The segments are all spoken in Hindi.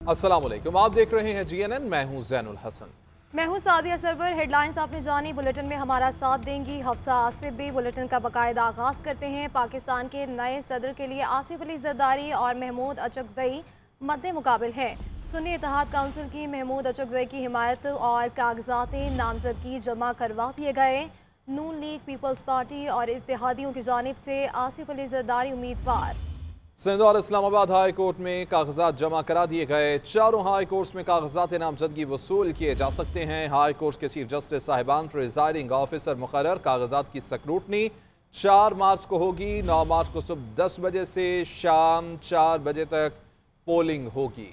अस्सलामुअलैकुम, आप देख रहे हैं GNN। मैं हूं ज़ैनुल हसन। मैं हूं सादिया सरवर। हेडलाइंस आपने जानी, बुलेटिन में हमारा साथ देंगी हफ्सा आसिफ भी। बुलेटिन का बाकायदा आगाज करते हैं। पाकिस्तान के नए सदर के लिए आसिफ अली जरदारी और महमूद अचकजई मद्दे मुकाबिल हैं। सुन्नी इत्तेहाद काउंसिल की महमूद अचकजई की हिमायत और कागजात नामजदगी जमा करवा दिए गए। नून लीग, पीपल्स पार्टी और इत्तेहादियों की जानिब से आसिफ अली जरदारी उम्मीदवार। सिंध और इस्लामाबाद हाई कोर्ट में कागजात जमा करा दिए गए। चारों हाई कोर्ट्स में कागजात नामजदगी वसूल किए जा सकते हैं। हाई कोर्ट के चीफ जस्टिस साहिबान प्रिजाइडिंग ऑफिसर मुकर्रर। कागजात की स्क्रूटनी 4 मार्च को होगी। 9 मार्च को सुबह 10 बजे से शाम 4 बजे तक पोलिंग होगी।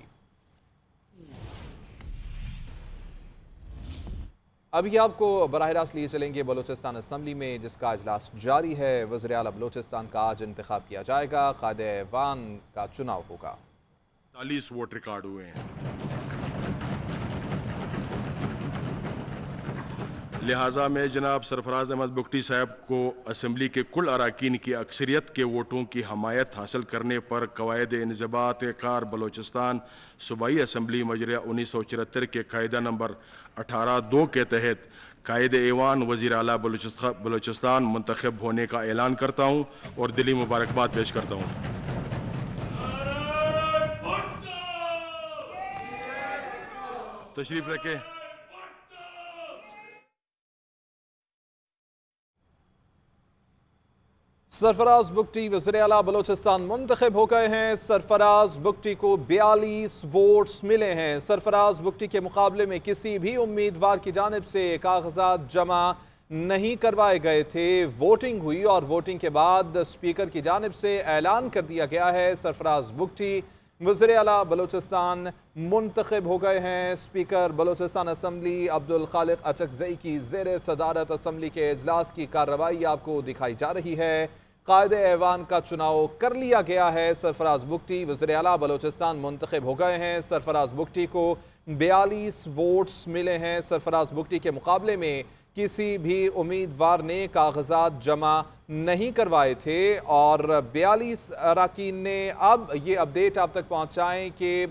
अभी आपको बराह रास्त लिए चलेंगे बलूचिस्तान असम्बली में, जिसका इजलास जारी है। वज़ीर आला बलूचिस्तान का आज इंतखाब किया जाएगा। कायदे ऐवान का चुनाव होगा। 40 वोट रिकॉर्ड हुए हैं, लिहाजा में जनाब सरफराज अहमद बुगटी साहब को असम्बली के कुल अरकान की अक्सरियत के वोटों की हमायत हासिल करने पर कवायद इंज़बात कार बलूचिस्तान सूबाई असम्बली मजरा 1974 के कायदा नंबर 18(2) के तहत कायद ऐवान वज़ीर आला बलूचिस्तान मुंतखब होने का ऐलान करता हूँ और दिली मुबारकबाद पेश करता हूँ। तशरीफ रखें। सरफराज बुगटी वज़ीर आला बलूचिस्तान मुंतखब हो गए हैं। सरफराज बुगटी को 42 वोट्स मिले हैं। सरफराज बुगटी के मुकाबले में किसी भी उम्मीदवार की जानिब से कागजात जमा नहीं करवाए गए थे। वोटिंग हुई और वोटिंग के बाद स्पीकर की जानिब से ऐलान कर दिया गया है सरफराज बुगटी वज़ीर आला बलूचिस्तान मुंतखब हो गए हैं। स्पीकर बलूचिस्तान असम्बली अब्दुल खालिक अचकजई की ज़ेर सदारत असम्बली के इजलास की कार्रवाई आपको दिखाई जा रही है। कायदे ऐवान का चुनाव कर लिया गया है। सरफराज बुगटी वज़ीर आला बलूचिस्तान मुंतखब हो गए हैं। सरफराज बुगटी को 42 वोट्स मिले हैं। सरफराज बुगटी के मुकाबले में किसी भी उम्मीदवार ने कागजात जमा नहीं करवाए थे और 42 अरकान ने अब ये अपडेट आप तक पहुंचाएं कि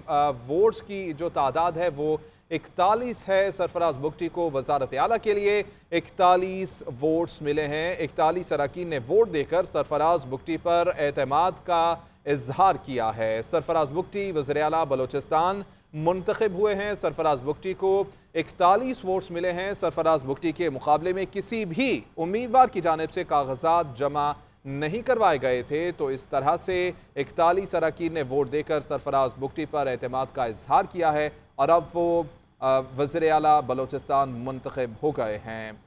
वोट्स की जो तादाद है वो 41 है। सरफराज बुगटी को वजारत आला के लिए 41 वोट्स मिले हैं। 41 अरकान ने वोट देकर सरफराज बुगटी पर एतमाद का इजहार किया है। सरफराज बुगटी वज़ीर आला बलूचिस्तान मुंतखब हुए हैं। सरफराज बुगटी को 41 वोट्स मिले हैं। सरफराज बुगटी के मुकाबले में किसी भी उम्मीदवार की जानिब से कागजात जमा नहीं करवाए गए थे। तो इस तरह से 41 अरकान ने वोट देकर सरफराज बुगटी पर एतमाद का इजहार किया है और अब वो वज़ीर आला बलूचिस्तान मुंतखब हो गए हैं।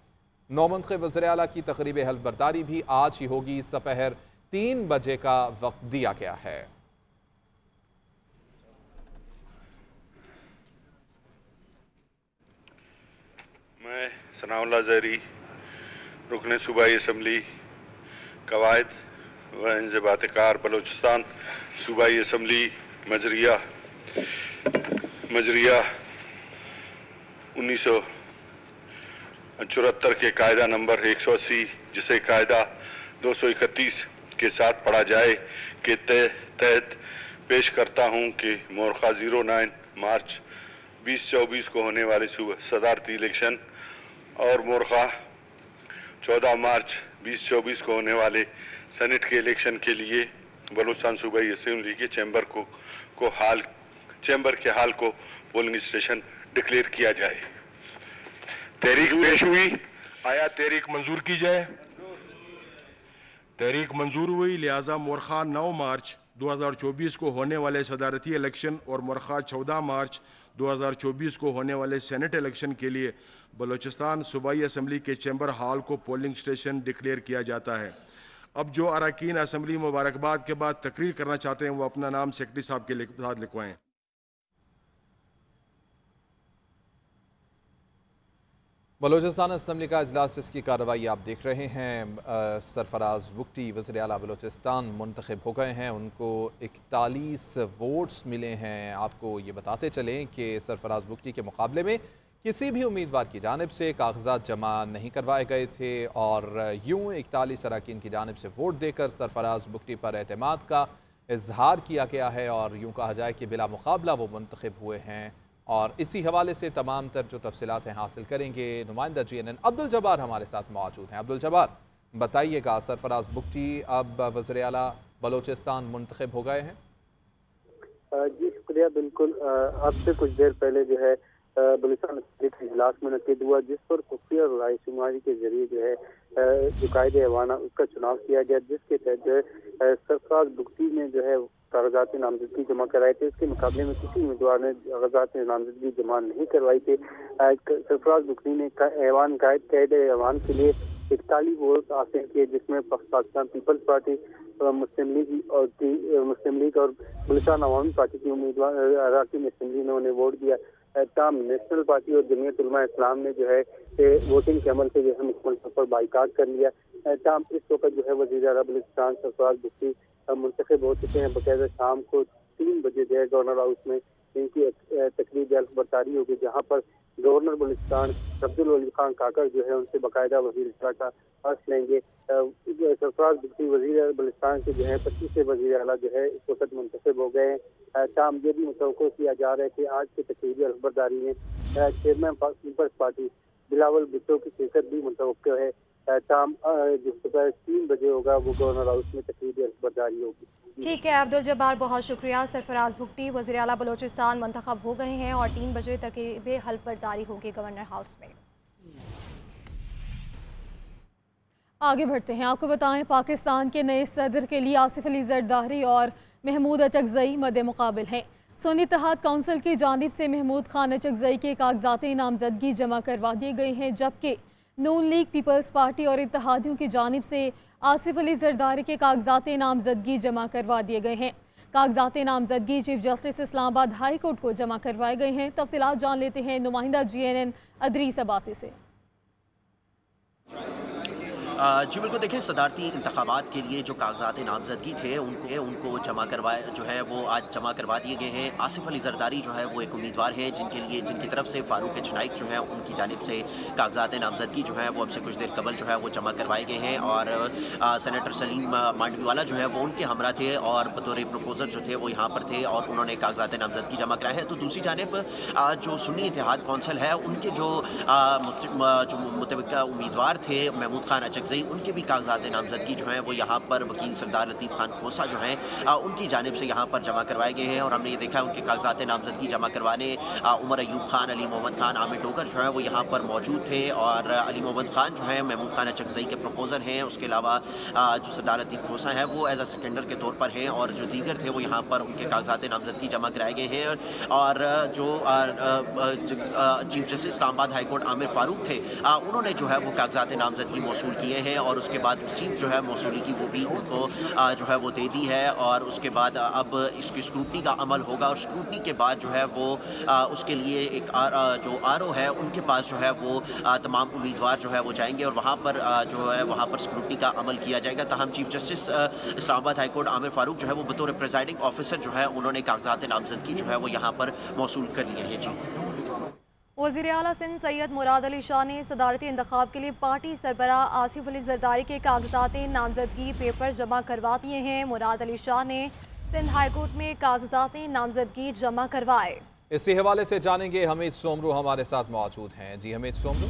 नौमुंतखब वज़ीर आला की तक़रीब हल्फ बर्दारी भी आज ही होगी। सपहर 3 बजे का वक्त दिया गया है। मैं सनाउल्लाह ज़हरी, रुकन सूबाई असम्बली कवायद व इंज़बात कार बलूचिस्तान सूबाई असम्बली मजरिया 1974 के कायदा नंबर 180 जिसे कायदा 231 के साथ पढ़ा जाए के तहत पेश करता हूँ कि मोरखा 09 मार्च 2024 को होने वाले सदारती इलेक्शन और मोरखा 14 मार्च 2024 को होने वाले सेनेट के इलेक्शन के लिए बलूचिस्तान सूबाई असम्बली के चैम्बर के हाल को पोलिंग स्टेशन डिक्लेयर किया जाए। तहरीक पेश हुई, आया तहरीक मंजूर की जाए। तहरीक मंजूर हुई, लिहाजा मोरखा 9 मार्च 2024 को होने वाले सदारती इलेक्शन और मोरखा 14 मार्च 2024 को होने वाले सेनेट इलेक्शन के लिए बलूचिस्तान सूबाई असम्बली के चैम्बर हाल को पोलिंग स्टेशन डिक्लेयर किया जाता है। अब जो अरकान असम्बली मुबारकबाद के बाद तकरीर करना चाहते हैं वो अपना नाम सेक्रेटरी साहब के साथ लिखवाएं। बलूचिस्तान असम्बली का इजलास, इसकी कार्रवाई आप देख रहे हैं। सरफराज बुगटी वज़ीर आला बलूचिस्तान मुंतखब हो गए हैं। उनको 41 वोट्स मिले हैं। आपको ये बताते चलें कि सरफराज बुगटी के मुकाबले में किसी भी उम्मीदवार की जानिब से कागजात जमा नहीं करवाए गए थे और यूँ 41 अरकान की जानिब से वोट देकर सरफराज बुगटी पर एतमाद का इजहार किया गया है और यूँ कहा जाए कि बिला मुकाबला वो मुंतखब हुए हैं। और इसी हवाले से तमाम तर जो तफसीलात हैं हासिल करेंगे। नुमाइंदा GNN अब्दुल जब्बार हमारे साथ मौजूद हैं। अब्दुल जब्बार, बताइएगा, सरफराज बुगटी अब वज़ीर आला बलोचिस्तान मुंतखब हो गए हैं? जी शुक्रिया। बिल्कुल, अब से कुछ देर पहले जो है बलूचिस्तान के इजलास मुनक़िद हुआ, जिस पर खुफिया और रायशुमारी के जरिए जो है जो कायदे ऐवाना उसका चुनाव किया गया, जिसके तहत जो है सरफराज बुगटी ने जो है कागजात नामजदगी जमा कराए थे। इसके मुकाबले में किसी उम्मीदवार ने कागजात नामजदगी जमा नहीं करवाई थी। सरफराज बुगटी ने ऐवान कायदे ऐवान के लिए 41 वोट हासिल किए, जिसमें पाकिस्तान पीपल्स पार्टी, मुस्लिम लीग और बलूचिस्तान अवामी पार्टी की उम्मीदवार अरकान असेंबली ने उन्हें वोट दिया। ताम नेशनल पार्टी और जमीयत उलमा इस्लाम ने जो है वोटिंग के अमल से जो है मुकम्मल तौर पर बाइकाट कर लिया। ताम इस वक्त जो है वज़ीर आला बलूचिस्तान सरफराज बुगटी मुंतखब हो चुके हैं। बाकायदा शाम को 3 बजे जो है गवर्नर हाउस में इनकी तकरीर जल्द बरतारी होगी, जहाँ पर गवर्नर बलूचिस्तान अब्दुल वली खान काकर जो है उनसे बाकायदा वज़ीर आला का अर्ज लेंगे। सरफराज बुगटी वज़ीर बलूचिस्तान के जो है 25 वज़ीर आला जो है इस वक्त मुंतखब हो गए हैं। ताम ये भी मुतवक्को किया जा रहा है कि आज की तकरीरी अखबरदारी में chairman Peoples Party Bilawal Bhutto की शिरकत भी मुतवक्को है। ताम जो सुबह 3 बजे होगा वो गवर्नर हाउस में तकरीरी अखबरदारी होगी। ठीक है अब्दुल जब्बार, बहुत शुक्रिया। सरफराज बुगटी वज़ीर आला बलोचिस्तान मुंतखब हो गए हैं और 3 बजे तकरीब हल्फ बरदारी होगी गवर्नर हाउस में। आगे बढ़ते हैं, आपको बताएं पाकिस्तान के नए सदर के लिए आसिफ अली जरदारी और महमूद अचकजई मद्दे मुकाबिल हैं। सुन्नी इत्तेहाद काउंसिल की जानिब से महमूद खान अचकजई के कागजात नामजदगी जमा करवा दिए गए हैं, जबकि नून लीग पीपल्स पार्टी और इत्तेहादियों की जानिब से आसिफ अली जरदारी के कागजात नामजदगी जमा करवा दिए गए हैं। कागजात नामजदगी chief justice Islamabad high court को जमा करवाए गए हैं। तफसीलात जान लेते हैं नुमाइंदा GNN अदरीस अब्बासी से। जी बिल्कुल, देखिए सदारती इंतखाबात के लिए जो कागजात नामजदगी थे उनको जमा करवाए जो है वो आज जमा करवा दिए गए हैं। आसिफ अली जरदारी जो है वो एक उम्मीदवार हैं जिनकी तरफ से फारूक चनाइक जो है उनकी जानिब से कागजात नामजदगी जो है वो अब से कुछ देर कबल जो है वो जमा करवाए गए हैं और सेनेटर सलीम मांडवीवाला जो है वो उनके हमरा थे और बतौर प्रपोजर जो थे वो यहाँ पर थे और उन्होंने कागजात नामजदगी जमा कराए हैं। तो दूसरी जानिब जो सुन्नी इत्तेहाद कौंसिल है उनके जो मुतवक्किल उम्मीदवार थे महमूद खान अचकजई, उनके भी कागजात नामजदगी जो है वो यहाँ पर वकील सरदार लतीफ़ खान खोसा जो हैं उनकी जानिब से यहाँ पर जमा करवाए गए हैं। और हमने ये देखा उनके कागजात नामजदगी जमा करवाने उमर अयूब खान, अली मोहम्मद खान, आमिर डोगर जो है वो यहाँ पर मौजूद थे और अली मोहम्मद खान जो है महमूद खान अचकजई के प्रपोजर हैं। उसके अलावा जो सरदार लतीफ़ खोसा है वो एज अ सेकेंडर के तौर पर हैं और जो दीगर थे वो यहाँ पर उनके कागजात नामजदगी जमा कराए गए हैं। और जो chief justice Islamabad high court Aamir Farooq थे उन्होंने जो है वो कागजात नामजदगी मौसूल किए हैं और उसके बाद रिसीव जो है मौसूली की वो भी उनको जो है वो दे दी है। और उसके बाद अब इसकी स्क्रूटनी का अमल होगा और स्क्रूटनी के बाद जो है वो उसके लिए एक जो RO है उनके पास जो है वो तमाम उम्मीदवार जो है वो जाएंगे और वहाँ पर जो है वहाँ पर स्क्रूटनी का अमल किया जाएगा। ताहम chief justice Islamabad high court Aamir Farooq जो है वो बतौर प्रेजाइडिंग ऑफिसर जो है उन्होंने कागजात नामजदगी जो है वो यहाँ पर मौसूल कर लिए हैं। जी वज़ीर आला सिंध सैयद मुराद अली शाह ने सदारती इंतखाब के लिए पार्टी सरबराह आसिफ अली जरदारी के कागजात नामजदगी पेपर जमा करवा दिए हैं। मुराद अली शाह ने सिंध हाई कोर्ट में कागजात नामजदगी जमा करवाए। इसी हवाले से जानेंगे, हमीद सोमरू हमारे साथ मौजूद हैं। जी हमीद सोमरू।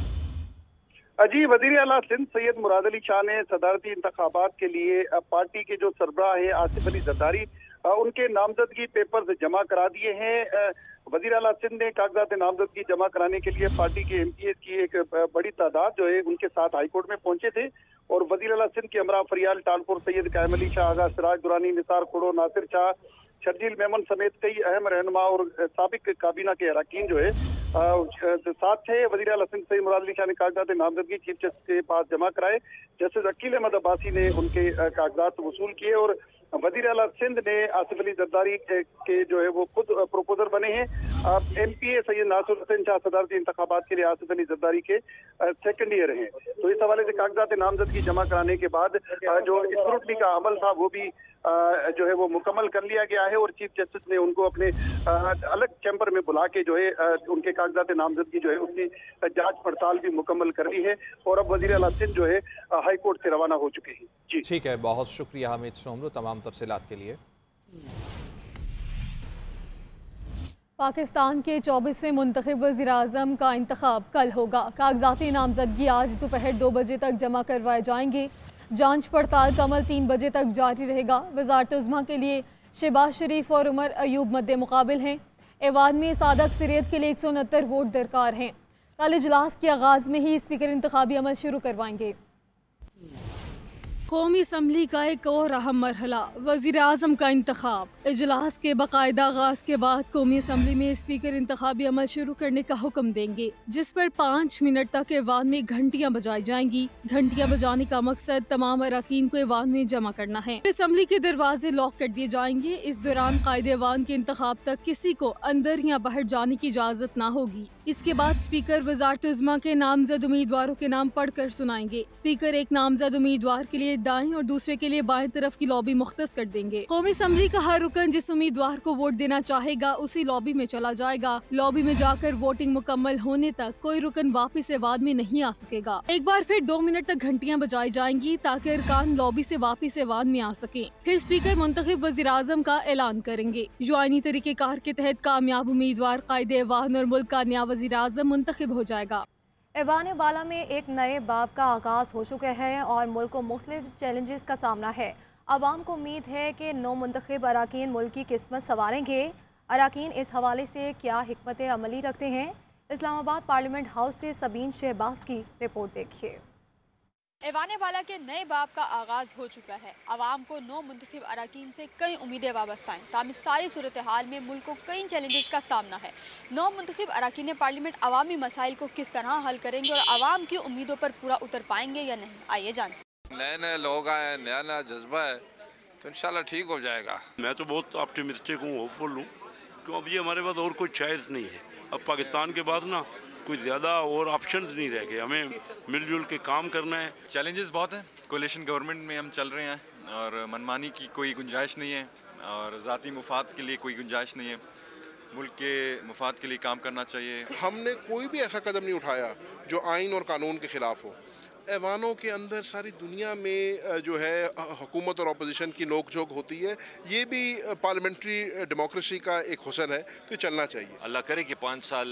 जी, वज़ीर आला सिंध सैयद मुराद अली शाह ने सदारती इंतखाबात के लिए पार्टी के जो सरबराह है आसिफ अली जरदारी उनके नामजदगी पेपर्स जमा करा दिए हैं। वज़ीर आला सिंध ने कागजात नामजदगी जमा कराने के लिए पार्टी के MPs की एक बड़ी तादाद जो है उनके साथ हाईकोर्ट में पहुंचे थे और वज़ीर आला सिंध के हमरा फरियाल टालपुर सैयद कायम अली शाह, आगा सिराज दुरानी, निसार खोड़ो, नासिर शाह, शर्जील मेमन समेत कई अहम रहनुमा और साबिक काबीना के अरकान जो है साथ थे। वज़ीर आला सिंध सैयद मुराद अली शाह ने कागजात नामजदगी चीफ जस्टिस के पास जमा कराए। जस्टिस अकील अहमद अब्बासी ने उनके कागजात वसूल किए और वज़ीर आला सिंध ने आसिफ अली जरदारी के जो है वो खुद प्रोपोजर बने हैं। MPA सैयद नासिर हुसैन शाह सदारती इंतखाबात के लिए आसिफ अली जरदारी के सेकंड ईयर हैं। तो इस हवाले से कागजात नामजदगी जमा कराने के बाद जो स्क्रूटनी का अमल था वो भी जो है वो मुकम्मल कर लिया गया है और चीफ जस्टिस ने उनको अपने अलग चैम्बर में बुला के जो है उनके कागजात नामजदगी जो है उसकी जांच पड़ताल भी मुकम्मल कर ली है और अब वज़ीर आला सिंध जो है हाई कोर्ट से रवाना हो चुके हैं। जी ठीक है, बहुत शुक्रिया हमीद सोमरू तमाम तफसीलात के लिए। पाकिस्तान के 24वें मुंतखब वज़ीर-ए-आज़म का इंतखाब कल होगा। कागजाती नामजदगी आज दोपहर 2 बजे तक जमा करवाए जाएंगे। जांच पड़ताल का अमल 3 बजे तक जारी रहेगा। वज़ारत-उज़्मा के लिए शहबाज शरीफ और उमर अयूब मद्दे मुकाबिल हैं। ऐवान में सादा अक्सरियत के लिए 169 वोट दरकार हैं। कल इजलास के आगाज़ में ही स्पीकर इंतखाबी अमल शुरू करवाएंगे। कौमी असम्बली का एक और अहम मरहला वज़ीर आज़म का इंतखाब। इजलास के बाकायदा आगाज़ के बाद कौमी असम्बली में स्पीकर इंतखाबी अमल शुरू करने का हुक्म देंगे, जिस पर 5 मिनट तक ऐवान में घंटियाँ बजाई जाएंगी। घंटियाँ बजाने का मकसद तमाम अरकान को ऐवान में जमा करना है। असम्बली के दरवाजे लॉक कर दिए जाएंगे। इस दौरान कायदे ऐवान के इंतखाब तक किसी को अंदर या बाहर जाने की इजाज़त न होगी। इसके बाद स्पीकर वज़ारत-उज़्मा के नामजद उम्मीदवारों के नाम पढ़कर सुनाएंगे। स्पीकर एक नामजद उम्मीदवार के लिए दाएं और दूसरे के लिए बाएं तरफ की लॉबी मुख्तस कर देंगे। कौमी असम्बली का हर रुकन जिस उम्मीदवार को वोट देना चाहेगा उसी लॉबी में चला जाएगा। लॉबी में जाकर वोटिंग मुकम्मल होने तक कोई रुकन वापिस ऐवान में नहीं आ सकेगा। एक बार फिर 2 मिनट तक घंटियाँ बजाई जाएंगी ताकि अरकान लॉबी से वापिस ऐवान में आ सके। फिर स्पीकर मुंतखब वज़ीर आज़म का ऐलान करेंगे। जो आईनी तरीक़ेकार के तहत कामयाब उम्मीदवार कायदे ऐवान और मुल्क का नया वज़ीर आज़म मुंतखब हो जाएगा। ऐवान बाला में एक नए बाब का आगाज़ हो चुका है और मुल्क को मुख्तलिफ चैलेंजेस का सामना है। अवाम को उम्मीद है कि 9 मुंतखब अराकीन मुल्क की किस्मत संवारेंगे। अराकीन इस हवाले से क्या हिकमत अमली रखते हैं? इस्लामाबाद पार्लियामेंट हाउस से सबीन शहबाज की रिपोर्ट देखिए। ऐवान बाला के नए बाब का आगाज़ हो चुका है। अवाम को 9 मुंतखब अराकीन से कई उम्मीदें वाबस्ता हैं। तामी सारी सूरत हाल में मुल्क को कई चैलेंजेस का सामना है। 9 मुंतखब अराकीन पार्लियामेंट अवामी मसाइल को किस तरह हल करेंगे और अवाम की उम्मीदों पर पूरा उतर पाएंगे या नहीं, आइए जानते हैं। नए नए लोग आए, नया नया जज्बा है, तो इंशाल्लाह ठीक हो जाएगा। मैं तो बहुत ऑप्टिमिस्टिक हूँ, होपफुल हूँ, क्यों अब ये हमारे पास और कोई चॉइस नहीं है। अब पाकिस्तान के बाद ना कोई ज़्यादा और ऑप्शंस नहीं रह गए, हमें मिलजुल के काम करना है। चैलेंजेस बहुत हैं, कोलिशन गवर्नमेंट में हम चल रहे हैं और मनमानी की कोई गुंजाइश नहीं है और ज़ाती मुफाद के लिए कोई गुंजाइश नहीं है। मुल्क के मुफाद के लिए काम करना चाहिए। हमने कोई भी ऐसा कदम नहीं उठाया जो आइन और कानून के ख़िलाफ़ हो। ऐवानों के अंदर सारी दुनिया में जो है हुकूमत और अपोजिशन की नोक-झोंक होती है, ये भी पार्लियामेंट्री डेमोक्रेसी का एक हुस्न है, तो ये चलना चाहिए। अल्लाह करे कि 5 साल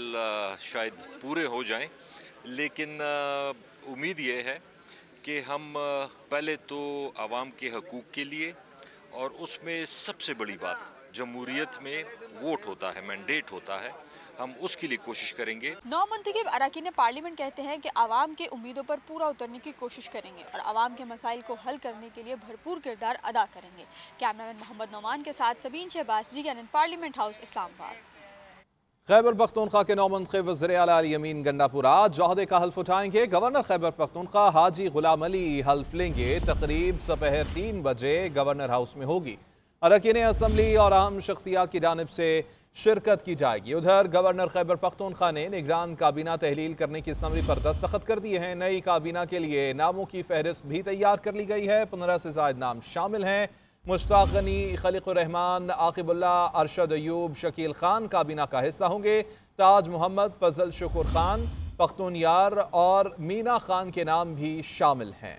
शायद पूरे हो जाएं, लेकिन उम्मीद ये है कि हम पहले तो आवाम के हकूक़ के लिए, और उसमें सबसे बड़ी बात जमहूरियत में वोट होता है, मैंडेट होता है, हम उसके लिए कोशिश करेंगे। 9 मुंतखब अराकीन पार्लियामेंट कहते हैं कि आवाम के उम्मीदों पर पूरा उतरने की कोशिश करेंगे और आवाम के मसाइल को हल करने के लिए भरपूर किरदार अदा करेंगे। कैमरामैन मोहम्मद नौमान के साथ Sabeen Shahbaz, GNN Parliament House, Islamabad. Khyber Pakhtunkhwa के 9 मुंतखब वज़ीर आला अल यमीन गंडापुरा जोहदे का हल्फ उठाएंगे। गवर्नर खैबर पख्तूनख्वा हाजी गुलाम अली हल्फ लेंगे। तकरीब दोपहर 3 बजे गवर्नर हाउस में होगी। अरकान असम्बली और अहम शख्सियात की जानिब से शिरकत की जाएगी। उधर गवर्नर खैबर पख्तूनख्वा ने निगरान काबीना तहलील करने की समरी पर दस्तखत कर दिए हैं। नई काबीना के लिए नामों की फहरिस्त भी तैयार कर ली गई है। 15 से ज़ायद नाम शामिल हैं। मुश्ताक गनी, खलीकुर रहमान, आकिबुल्ला, अरशद अयूब, शकील खान काबीना का हिस्सा होंगे। ताज मोहम्मद, फजल शुकुर खान, पख्तून यार और मीना खान के नाम भी शामिल हैं।